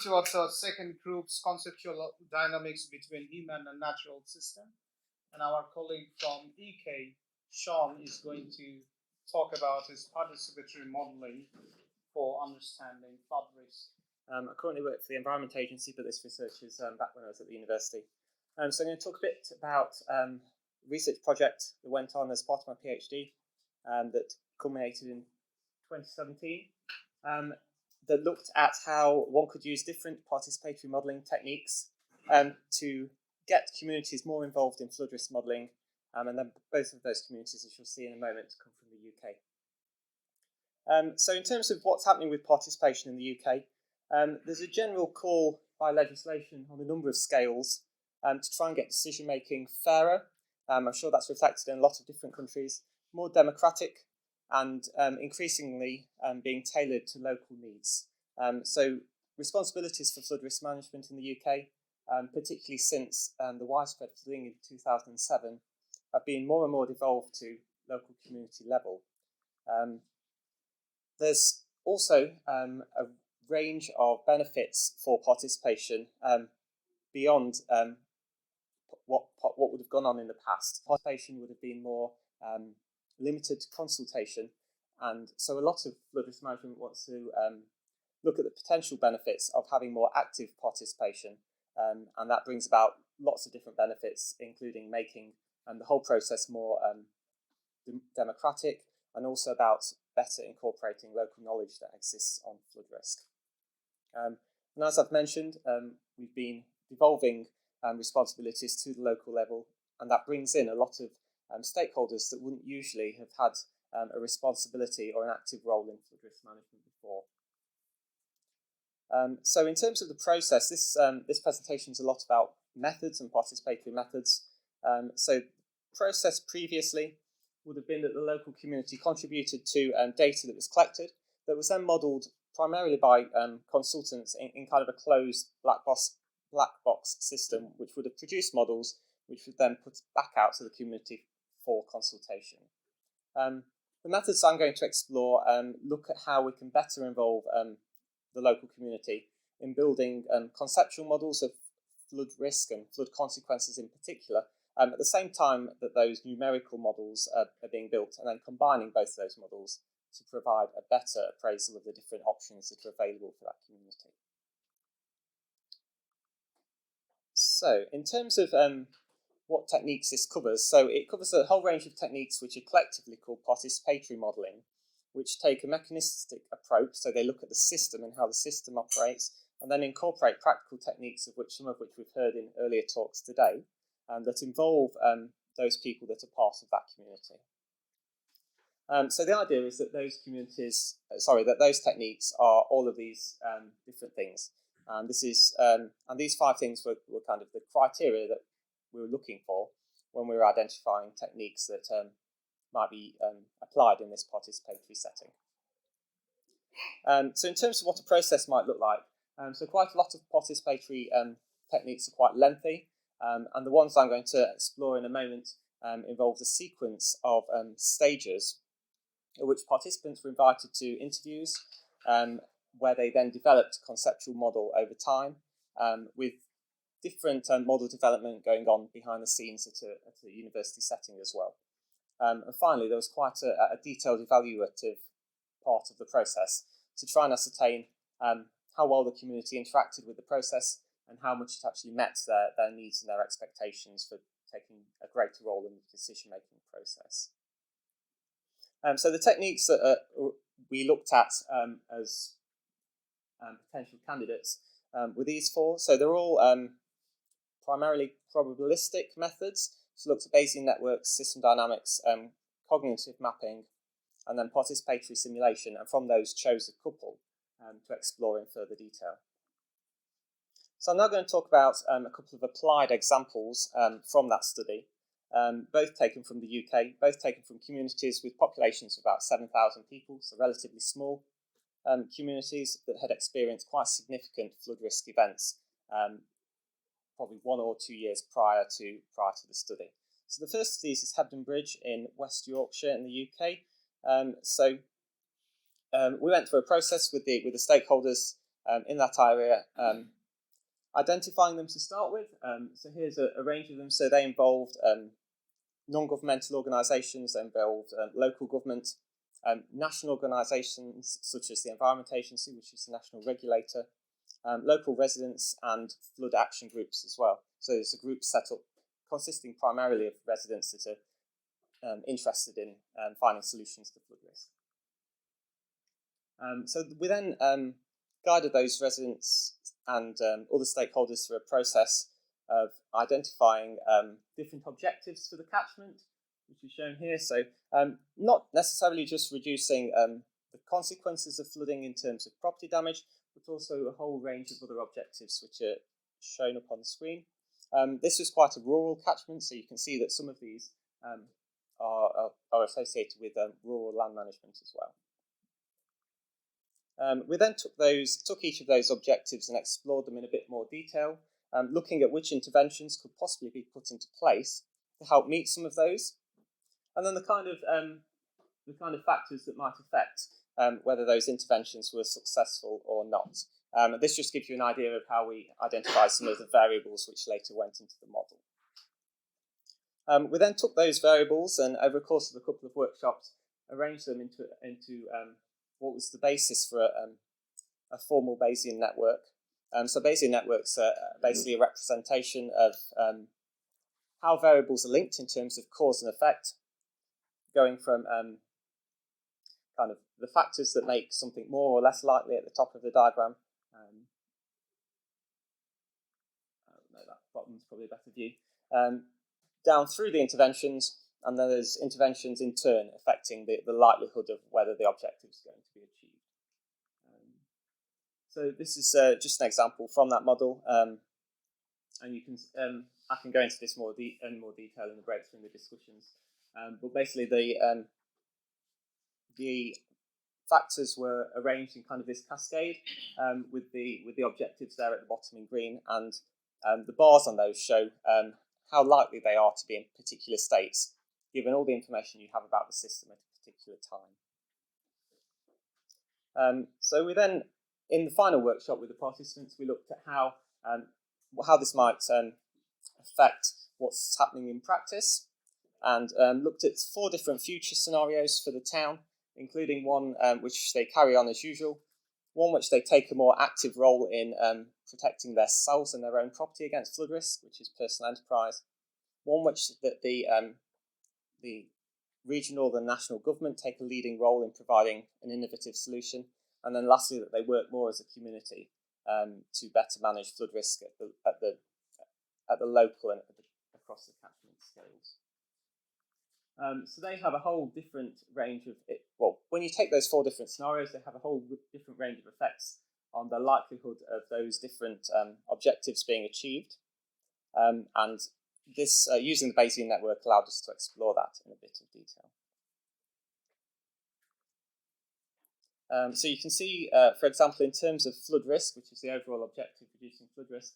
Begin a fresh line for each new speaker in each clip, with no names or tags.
towards our second group's conceptual dynamics between human and natural system. And our colleague from EK, Shaun, is going to talk about his participatory modeling for understanding flood risk.
I currently work for the Environment Agency, but this research is back when I was at the university. So I'm going to talk a bit about a research project that went on as part of my PhD that culminated in 2017 that looked at how one could use different participatory modelling techniques to get communities more involved in flood risk modelling, and then both of those communities, as you'll see in a moment, come from the UK. So in terms of what's happening with participation in the UK, there's a general call by legislation on a number of scales to try and get decision making fairer. I'm sure that's reflected in a lot of different countries, more democratic, and increasingly being tailored to local needs. So responsibilities for flood risk management in the UK, particularly since the widespread flooding in 2007, have been more and more devolved to local community level. There's also a range of benefits for participation beyond what would have gone on in the past. Participation would have been more limited consultation, and so a lot of flood risk management wants to look at the potential benefits of having more active participation, and that brings about lots of different benefits, including making the whole process more democratic, and also about better incorporating local knowledge that exists on flood risk. And as I've mentioned, we've been devolving responsibilities to the local level, and that brings in a lot of stakeholders that wouldn't usually have had a responsibility or an active role in flood risk management before. So in terms of the process, this presentation is a lot about methods and participatory methods. So process previously would have been that the local community contributed to data that was collected, that was then modelled primarily by consultants in kind of a closed black box system, which would have produced models which would then put back out to the community for consultation. The methods I'm going to explore look at how we can better involve the local community in building conceptual models of flood risk and flood consequences in particular, at the same time that those numerical models are being built, and then combining both of those models to provide a better appraisal of the different options that are available for that community. So in terms of what techniques this covers, so it covers a whole range of techniques which are collectively called participatory modelling, which take a mechanistic approach, so they look at the system and how the system operates, and then incorporate practical techniques, of which some of which we've heard in earlier talks today, that involve those people that are part of that community. So the idea is that those techniques are all of these different things, and and these 5 things were kind of the criteria that we were looking for when we were identifying techniques that might be applied in this participatory setting. So in terms of what a process might look like, so quite a lot of participatory techniques are quite lengthy, and the ones I'm going to explore in a moment involve a sequence of stages in which participants were invited to interviews, where they then developed a conceptual model over time, with different model development going on behind the scenes at a university setting as well. And finally, there was quite a detailed evaluative part of the process to try and ascertain how well the community interacted with the process and how much it actually met their needs and their expectations for taking a greater role in the decision-making process. So the techniques that we looked at as potential candidates were these 4. So they're all primarily probabilistic methods. So looked at Bayesian networks, system dynamics, cognitive mapping, and then participatory simulation, and from those chose a couple to explore in further detail. So I'm now going to talk about a couple of applied examples from that study, both taken from the UK, both taken from communities with populations of about 7,000 people, so relatively small communities that had experienced quite significant flood risk events, probably 1 or 2 years prior to the study. So the first of these is Hebden Bridge in West Yorkshire in the UK. We went through a process with the stakeholders in that area, identifying them to start with. So here's a range of them. So they involved non-governmental organisations, they involved local government, national organisations such as the Environment Agency, which is the national regulator, local residents and flood action groups as well. So there's a group set up consisting primarily of residents that are interested in finding solutions to flood risk. So we then guided those residents and other stakeholders through a process of identifying different objectives for the catchment, which is shown here. So not necessarily just reducing the consequences of flooding in terms of property damage, but also a whole range of other objectives which are shown up on the screen. This was quite a rural catchment, so you can see that some of these are associated with rural land management as well. We then took each of those objectives and explored them in a bit more detail, looking at which interventions could possibly be put into place to help meet some of those, and then the kind of factors that might affect whether those interventions were successful or not. This just gives you an idea of how we identified some of the variables which later went into the model. We then took those variables and over the course of a couple of workshops arranged them into what was the basis for a formal Bayesian network. So Bayesian networks are basically a representation of how variables are linked in terms of cause and effect, going from kind of the factors that make something more or less likely at the top of the diagram. No, that bottom's probably a better view. Down through the interventions, and then there's interventions in turn affecting the likelihood of whether the objective is going to be achieved. So this is just an example from that model, and you can I can go into this in more detail in the breaks from the discussions. But basically, the factors were arranged in kind of this cascade with the objectives there at the bottom in green, and the bars on those show how likely they are to be in particular states, given all the information you have about the system at a particular time. So we then, in the final workshop with the participants, we looked at how this might affect what's happening in practice, and looked at 4 different future scenarios for the town, including one which they carry on as usual, one which they take a more active role in protecting themselves and their own property against flood risk, which is personal enterprise, one which that the regional and national government take a leading role in providing an innovative solution, and then lastly that they work more as a community to better manage flood risk at the local and across the catchment scales. So they have a whole different range of when you take those 4 different scenarios, they have a whole different range of effects on the likelihood of those different objectives being achieved, and this using the Bayesian network allowed us to explore that in a bit of detail. So you can see, for example, in terms of flood risk, which is the overall objective, reducing flood risk,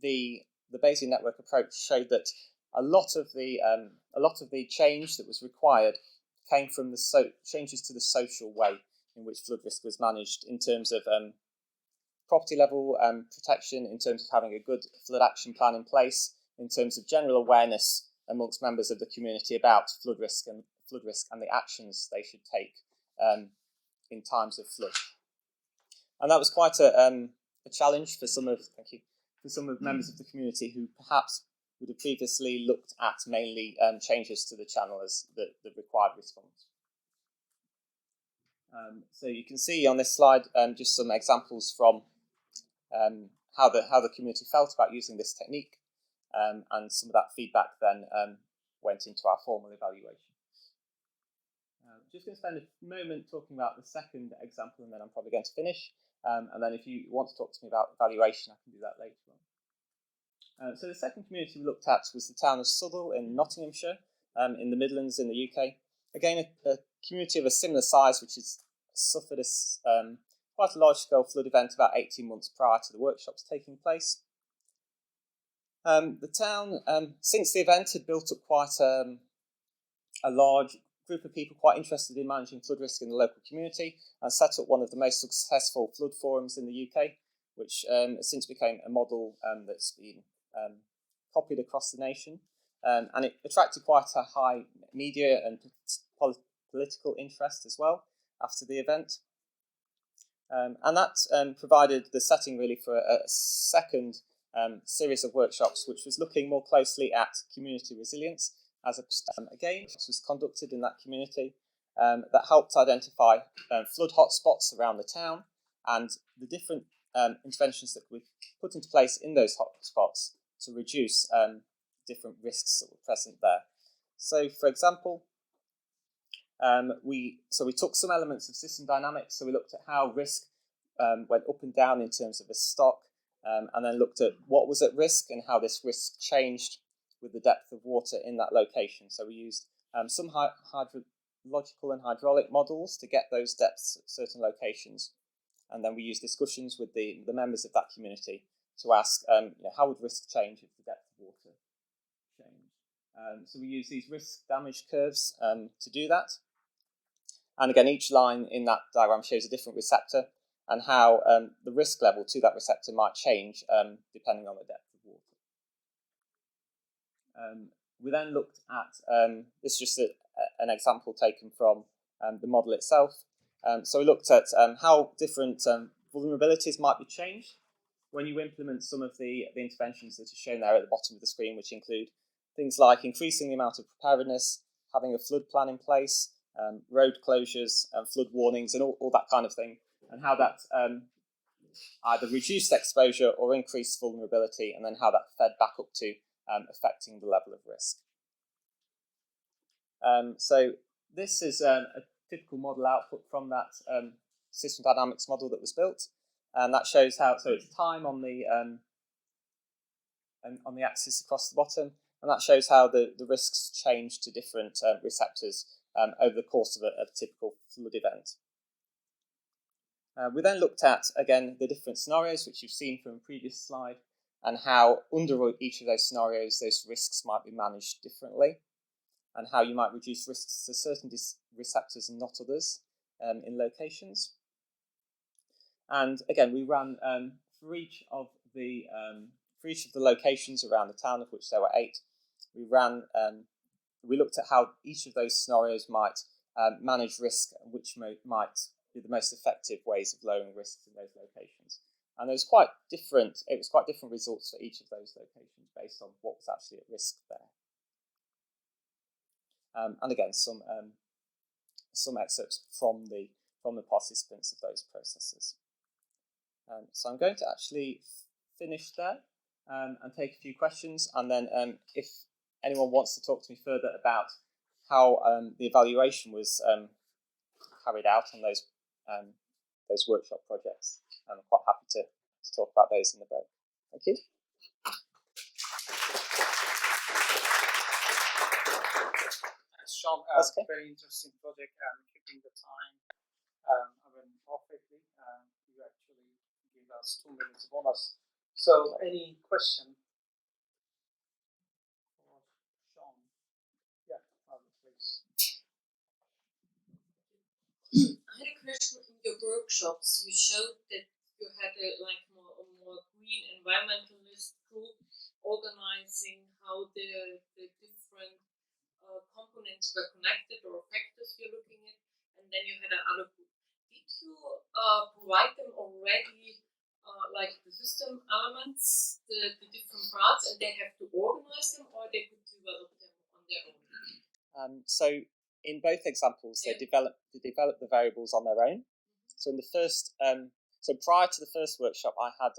the Bayesian network approach showed that a lot of the change that was required came from the changes to the social way in which flood risk was managed, in terms of property level protection, in terms of having a good flood action plan in place, in terms of general awareness amongst members of the community about flood risk and the actions they should take in times of flood. And that was quite a challenge for some of members of the community who perhaps would have previously looked at mainly changes to the channel as the required response. So you can see on this slide just some examples from how the community felt about using this technique, and some of that feedback then went into our formal evaluation. Just going to spend a moment talking about the second example, and then I'm probably going to finish. And then if you want to talk to me about evaluation, I can do that later on. So the second community we looked at was the town of Southall in Nottinghamshire, in the Midlands in the UK. Again, a community of a similar size, which has suffered quite a large-scale flood event about 18 months prior to the workshops taking place. The town, since the event, had built up quite a large group of people quite interested in managing flood risk in the local community and set up one of the most successful flood forums in the UK, which has since became a model that's been copied across the nation. And it attracted quite a high media and political interest as well after the event. And that provided the setting really for a second series of workshops, which was looking more closely at community resilience as a game was conducted in that community that helped identify flood hotspots around the town and the different interventions that we put into place in those hotspots to reduce different risks that were present there. So, for example, we took some elements of system dynamics. So we looked at how risk went up and down in terms of the stock, and then looked at what was at risk and how this risk changed with the depth of water in that location. So we used some hydrological and hydraulic models to get those depths at certain locations, and then we used discussions with the members of that community to ask how would risk change if the depth of water changed. So we use these risk damage curves to do that. And again, each line in that diagram shows a different receptor and how the risk level to that receptor might change depending on the depth of water. We then looked at, this is just an example taken from the model itself. So we looked at how different vulnerabilities might be changed when you implement some of the interventions that are shown there at the bottom of the screen, which include things like increasing the amount of preparedness, having a flood plan in place, road closures, flood warnings, and all that kind of thing, and how that either reduced exposure or increased vulnerability, and then how that fed back up to affecting the level of risk. So this is a typical model output from that system dynamics model that was built, and that shows how, so it's time on the axis across the bottom, and that shows how the risks change to different receptors over the course of a typical flood event. We then looked at, again, the different scenarios, which you've seen from a previous slide, and how under each of those scenarios, those risks might be managed differently, and how you might reduce risks to certain receptors and not others in locations. And again, we ran for each of the locations around the town, of which there were 8. We looked at how each of those scenarios might manage risk, which might be the most effective ways of lowering risks in those locations. And it was quite different results for each of those locations based on what was actually at risk there. And again, some excerpts from the participants of those processes. So I'm going to actually finish there and take a few questions, and then if anyone wants to talk to me further about how the evaluation was carried out on those workshop projects, I'm quite happy to talk about those in the break. Thank you.
Thanks, Shaun.
Okay.
Very interesting project and keeping the time perfectly. You actually give us 2 minutes bonus. So, any question for Shaun? Yeah, please.
I had a question. In your workshops, you showed that you had a more green environmentalist group organizing how the different components were connected or factors you're looking at, and then you had another group. Did you provide them already like the system elements, the different parts, and they have to organize them, or they could develop them on their own?
So in both examples, they develop the variables on their own. So in the first, so prior to the first workshop, I had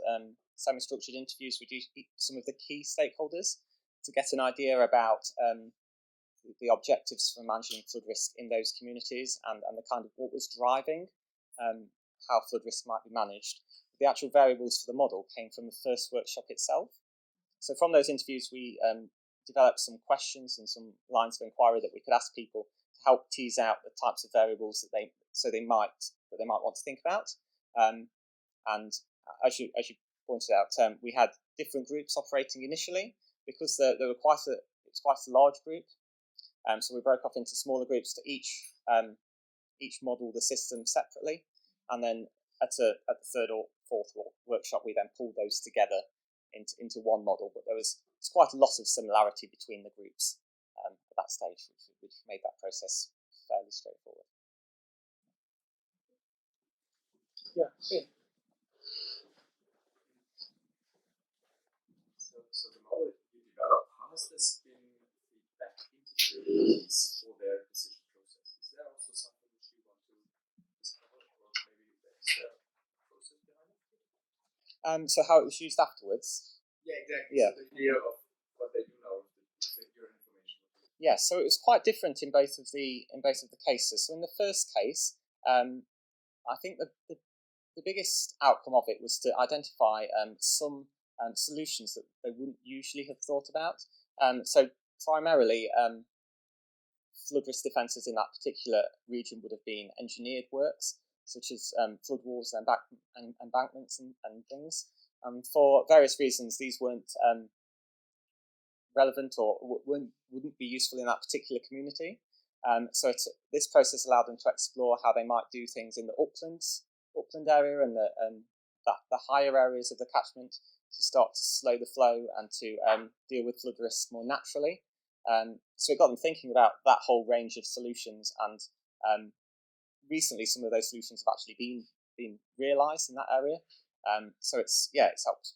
semi-structured interviews with some of the key stakeholders to get an idea about the objectives for managing flood risk in those communities and the kind of what was driving how flood risk might be managed. The actual variables for the model came from the first workshop itself. So from those interviews, we developed some questions and some lines of inquiry that we could ask people to help tease out the types of variables that they might want to think about. And as you pointed out, we had different groups operating initially because it was quite a large group. So we broke off into smaller groups to each model the system separately, and then at the third or fourth workshop we then pulled those together into one model. But there's quite a lot of similarity between the groups at that stage, which made that process fairly straightforward.
Yeah. Okay.
So the model you developed, how has this been feedback into the communities for their decision process? Is there also something which you want to discover, or maybe there's a process behind it?
So how it was used afterwards?
Yeah, exactly.
Yeah.
So the idea of what they do now with your information.
Yeah, so it was quite different in both of the cases. So in the first case, I think the biggest outcome of it was to identify some solutions that they wouldn't usually have thought about. So primarily, flood risk defences in that particular region would have been engineered works, such as flood walls and embankments and things. For various reasons, these weren't relevant or wouldn't be useful in that particular community. So this process allowed them to explore how they might do things in the upland area and the higher areas of the catchment to start to slow the flow and to deal with flood risk more naturally. So it got them thinking about that whole range of solutions, and recently some of those solutions have actually been realised in that area. So it's helped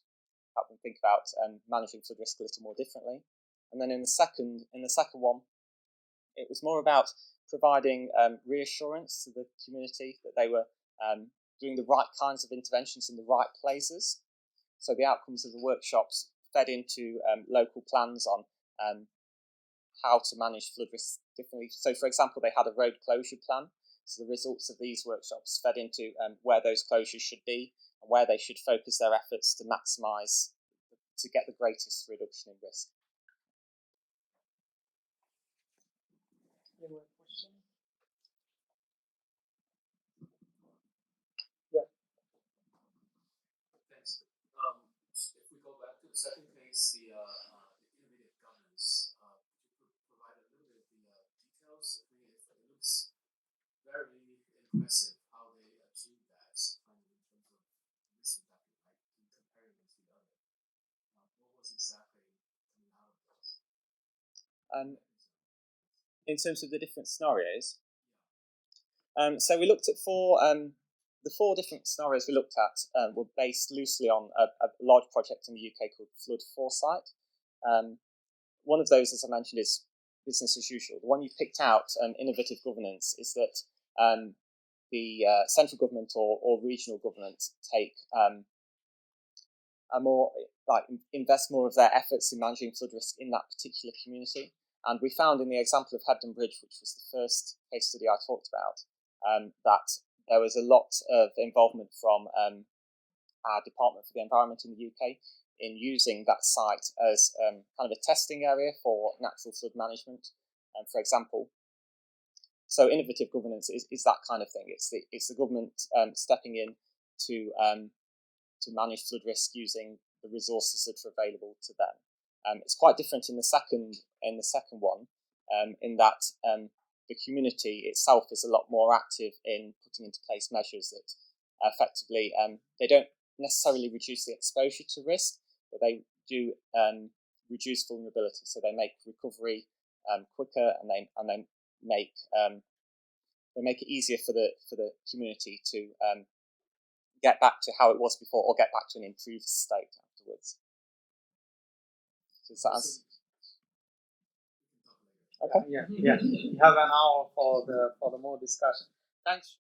them think about managing flood risk a little more differently. And then in the second one, it was more about providing reassurance to the community that they were doing the right kinds of interventions in the right places. So the outcomes of the workshops fed into local plans on how to manage flood risk differently. So, for example, they had a road closure plan. So the results of these workshops fed into where those closures should be and where they should focus their efforts to maximise, to get the greatest reduction in risk.
Any more questions? Yeah.
Thanks. If we go back to the second case, the innovative governance, could you provide a little bit of the details? It looks very impressive how they achieved that in terms of this reduction, like in comparing it to the other. What was exactly coming out of this?
In terms of the different scenarios, so we looked at the four different scenarios we looked at were based loosely on a large project in the UK called Flood Foresight. One of those, as I mentioned, is business as usual. The one you picked out, innovative governance, is that the central government or regional government take invest more of their efforts in managing flood risk in that particular community. And we found in the example of Hebden Bridge, which was the first case study I talked about, that there was a lot of involvement from our Department for the Environment in the UK in using that site as kind of a testing area for natural flood management, for example. So innovative governance is that kind of thing. It's the government stepping in to manage flood risk using the resources that are available to them. It's quite different in the second one, in that the community itself is a lot more active in putting into place measures that effectively they don't necessarily reduce the exposure to risk, but they do reduce vulnerability. So they make recovery quicker, and they make it easier for the community to get back to how it was before, or get back to an improved state afterwards. So that's okay.
Yeah. You have an hour for the more discussion. Thanks.